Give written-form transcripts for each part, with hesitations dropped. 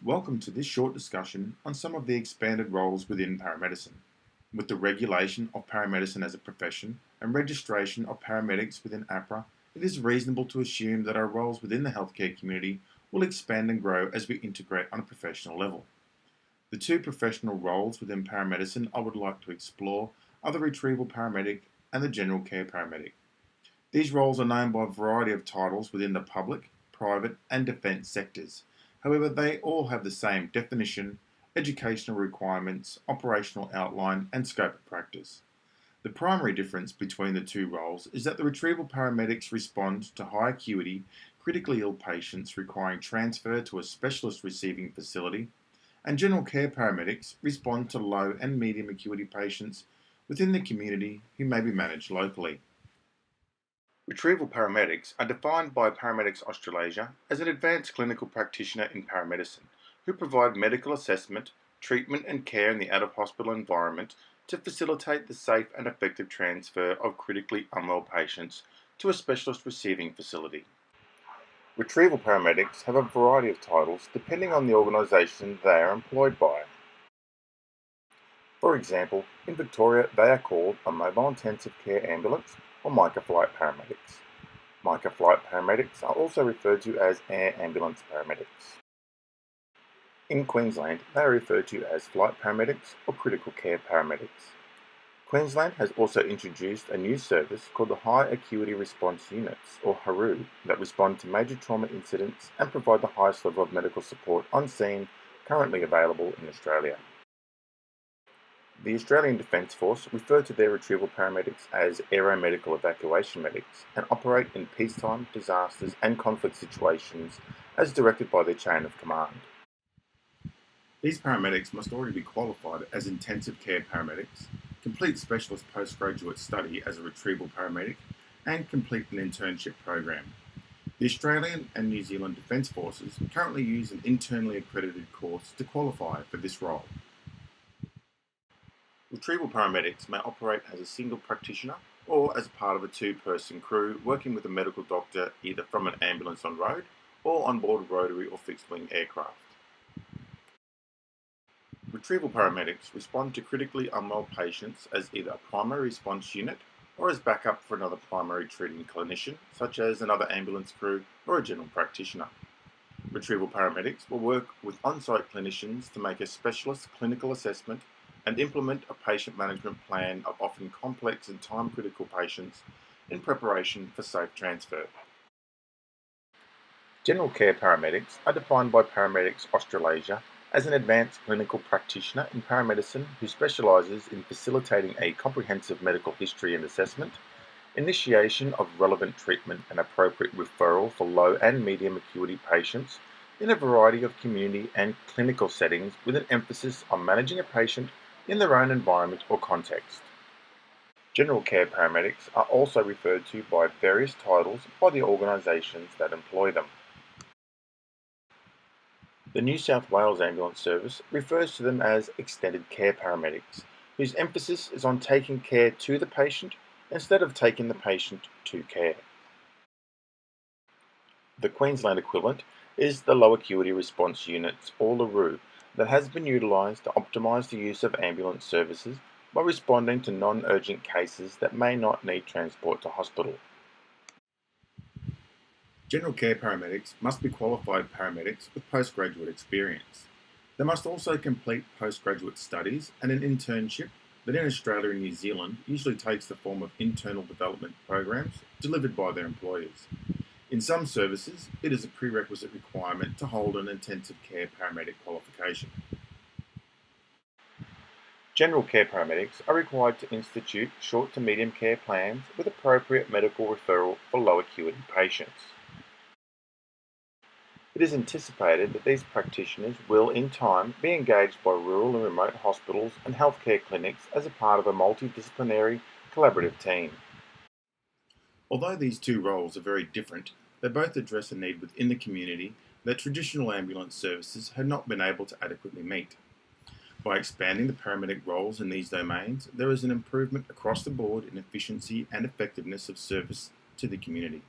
Welcome to this short discussion on some of the expanded roles within paramedicine. With the regulation of paramedicine as a profession and registration of paramedics within APRA, it is reasonable to assume that our roles within the healthcare community will expand and grow as we integrate on a professional level. The two professional roles within paramedicine I would like to explore are the retrieval paramedic and the general care paramedic. These roles are known by a variety of titles within the public, private, and defence sectors. However, they all have the same definition, educational requirements, operational outline, and scope of practice. The primary difference between the two roles is that the retrieval paramedics respond to high acuity, critically ill patients requiring transfer to a specialist receiving facility, and general care paramedics respond to low and medium acuity patients within the community who may be managed locally. Retrieval paramedics are defined by Paramedics Australasia as an advanced clinical practitioner in paramedicine who provide medical assessment, treatment and care in the out-of-hospital environment to facilitate the safe and effective transfer of critically unwell patients to a specialist receiving facility. Retrieval paramedics have a variety of titles depending on the organisation they are employed by. For example, in Victoria they are called a Mobile Intensive Care Ambulance or Microflight Paramedics. Microflight Paramedics are also referred to as Air Ambulance Paramedics. In Queensland, they are referred to as Flight Paramedics or Critical Care Paramedics. Queensland has also introduced a new service called the High Acuity Response Units, or HARU, that respond to major trauma incidents and provide the highest level of medical support on scene currently available in Australia. The Australian Defence Force refer to their retrieval paramedics as aeromedical evacuation medics and operate in peacetime, disasters and conflict situations as directed by their chain of command. These paramedics must already be qualified as intensive care paramedics, complete specialist postgraduate study as a retrieval paramedic, and complete an internship program. The Australian and New Zealand Defence Forces currently use an internally accredited course to qualify for this role. Retrieval paramedics may operate as a single practitioner or as part of a two-person crew working with a medical doctor either from an ambulance on road or on board a rotary or fixed-wing aircraft. Retrieval paramedics respond to critically unwell patients as either a primary response unit or as backup for another primary treating clinician, such as another ambulance crew or a general practitioner. Retrieval paramedics will work with on-site clinicians to make a specialist clinical assessment and implement a patient management plan of often complex and time-critical patients in preparation for safe transfer. General care paramedics are defined by Paramedics Australasia as an advanced clinical practitioner in paramedicine who specialises in facilitating a comprehensive medical history and assessment, initiation of relevant treatment and appropriate referral for low and medium acuity patients in a variety of community and clinical settings with an emphasis on managing a patient in their own environment or context. General care paramedics are also referred to by various titles by the organisations that employ them. The New South Wales Ambulance Service refers to them as extended care paramedics, whose emphasis is on taking care to the patient instead of taking the patient to care. The Queensland equivalent is the Low Acuity Response Units, or LARU, that has been utilised to optimise the use of ambulance services by responding to non-urgent cases that may not need transport to hospital. General care paramedics must be qualified paramedics with postgraduate experience. They must also complete postgraduate studies and an internship that in Australia and New Zealand usually takes the form of internal development programs delivered by their employers. In some services, it is a prerequisite requirement to hold an intensive care paramedic qualification. General care paramedics are required to institute short to medium care plans with appropriate medical referral for low acuity patients. It is anticipated that these practitioners will, in time, be engaged by rural and remote hospitals and healthcare clinics as a part of a multidisciplinary, collaborative team. Although these two roles are very different, they both address a need within the community that traditional ambulance services have not been able to adequately meet. By expanding the paramedic roles in these domains, there is an improvement across the board in efficiency and effectiveness of service to the community.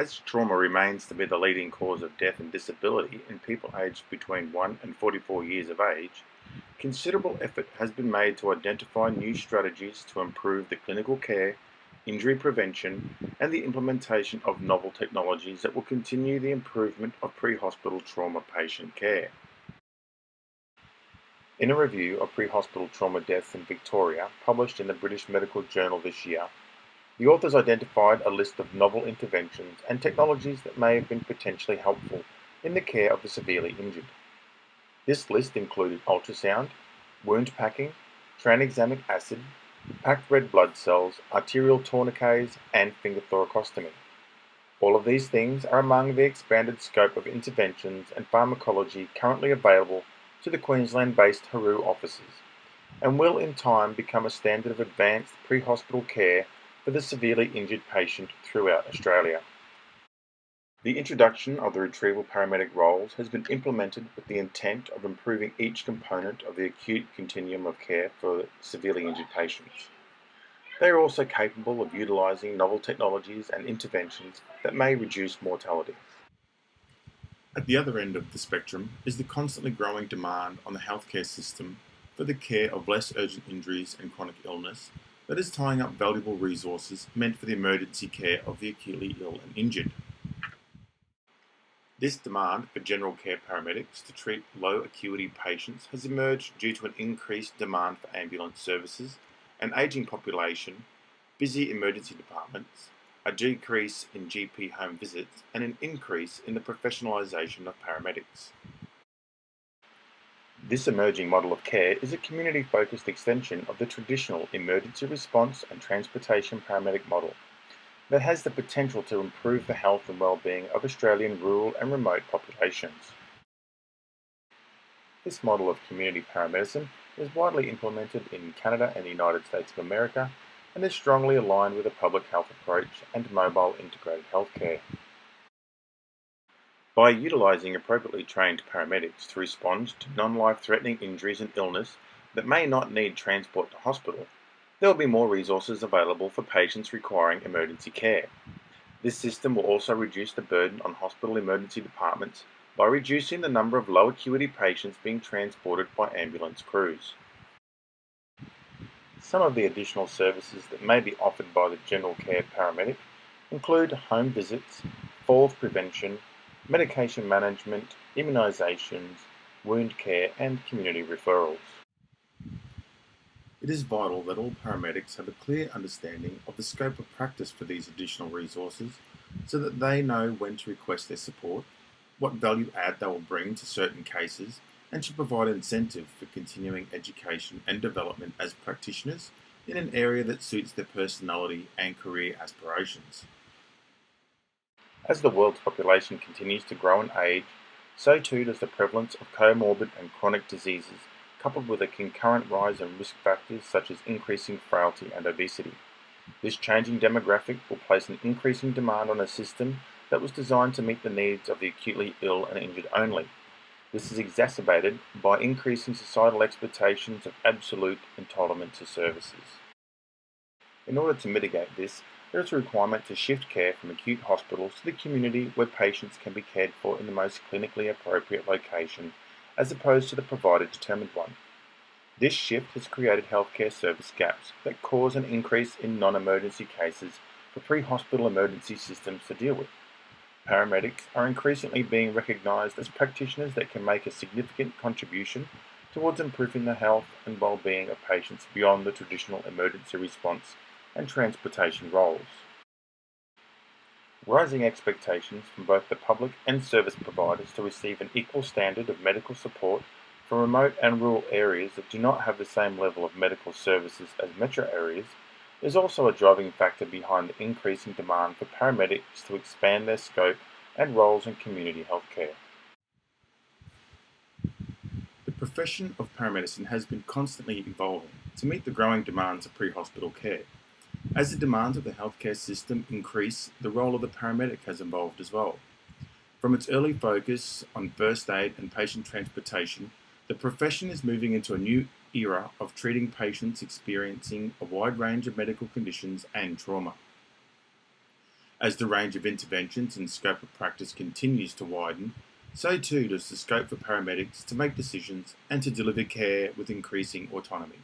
As trauma remains to be the leading cause of death and disability in people aged between 1 and 44 years of age, considerable effort has been made to identify new strategies to improve the clinical care, injury prevention, and the implementation of novel technologies that will continue the improvement of pre-hospital trauma patient care. In a review of pre-hospital trauma deaths in Victoria, published in the British Medical Journal this year, the authors identified a list of novel interventions and technologies that may have been potentially helpful in the care of the severely injured. This list included ultrasound, wound packing, tranexamic acid, packed red blood cells, arterial tourniquets, and finger thoracostomy. All of these things are among the expanded scope of interventions and pharmacology currently available to the Queensland-based Haru offices, and will in time become a standard of advanced pre-hospital care for the severely injured patient throughout Australia. The introduction of the retrieval paramedic roles has been implemented with the intent of improving each component of the acute continuum of care for severely injured patients. They are also capable of utilising novel technologies and interventions that may reduce mortality. At the other end of the spectrum is the constantly growing demand on the healthcare system for the care of less urgent injuries and chronic illness that is tying up valuable resources meant for the emergency care of the acutely ill and injured. This demand for general care paramedics to treat low acuity patients has emerged due to an increased demand for ambulance services, an ageing population, busy emergency departments, a decrease in GP home visits, and an increase in the professionalisation of paramedics. This emerging model of care is a community-focused extension of the traditional emergency response and transportation paramedic model that has the potential to improve the health and well-being of Australian rural and remote populations. This model of community paramedicine is widely implemented in Canada and the United States of America and is strongly aligned with a public health approach and mobile integrated healthcare. By utilising appropriately trained paramedics to respond to non-life-threatening injuries and illness that may not need transport to hospital, there will be more resources available for patients requiring emergency care. This system will also reduce the burden on hospital emergency departments by reducing the number of low acuity patients being transported by ambulance crews. Some of the additional services that may be offered by the general care paramedic include home visits, falls prevention, medication management, immunisations, wound care, and community referrals. It is vital that all paramedics have a clear understanding of the scope of practice for these additional resources so that they know when to request their support, what value add they will bring to certain cases, and should provide incentive for continuing education and development as practitioners in an area that suits their personality and career aspirations. As the world's population continues to grow in age, so too does the prevalence of comorbid and chronic diseases, coupled with a concurrent rise in risk factors such as increasing frailty and obesity. This changing demographic will place an increasing demand on a system that was designed to meet the needs of the acutely ill and injured only. This is exacerbated by increasing societal expectations of absolute entitlement to services. In order to mitigate this, there is a requirement to shift care from acute hospitals to the community where patients can be cared for in the most clinically appropriate location, as opposed to the provider-determined one. This shift has created healthcare service gaps that cause an increase in non-emergency cases for pre-hospital emergency systems to deal with. Paramedics are increasingly being recognised as practitioners that can make a significant contribution towards improving the health and well-being of patients beyond the traditional emergency response and transportation roles. Rising expectations from both the public and service providers to receive an equal standard of medical support for remote and rural areas that do not have the same level of medical services as metro areas is also a driving factor behind the increasing demand for paramedics to expand their scope and roles in community healthcare. The profession of paramedicine has been constantly evolving to meet the growing demands of pre-hospital care. As the demands of the healthcare system increase, the role of the paramedic has evolved as well. From its early focus on first aid and patient transportation, the profession is moving into a new era of treating patients experiencing a wide range of medical conditions and trauma. As the range of interventions and scope of practice continues to widen, so too does the scope for paramedics to make decisions and to deliver care with increasing autonomy.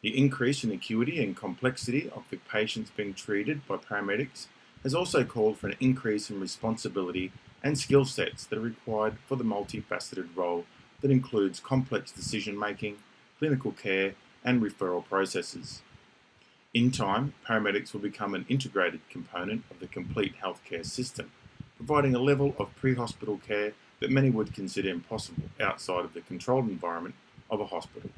The increase in acuity and complexity of the patients being treated by paramedics has also called for an increase in responsibility and skill sets that are required for the multifaceted role that includes complex decision making, clinical care, and referral processes. In time, paramedics will become an integrated component of the complete healthcare system, providing a level of pre-hospital care that many would consider impossible outside of the controlled environment of a hospital.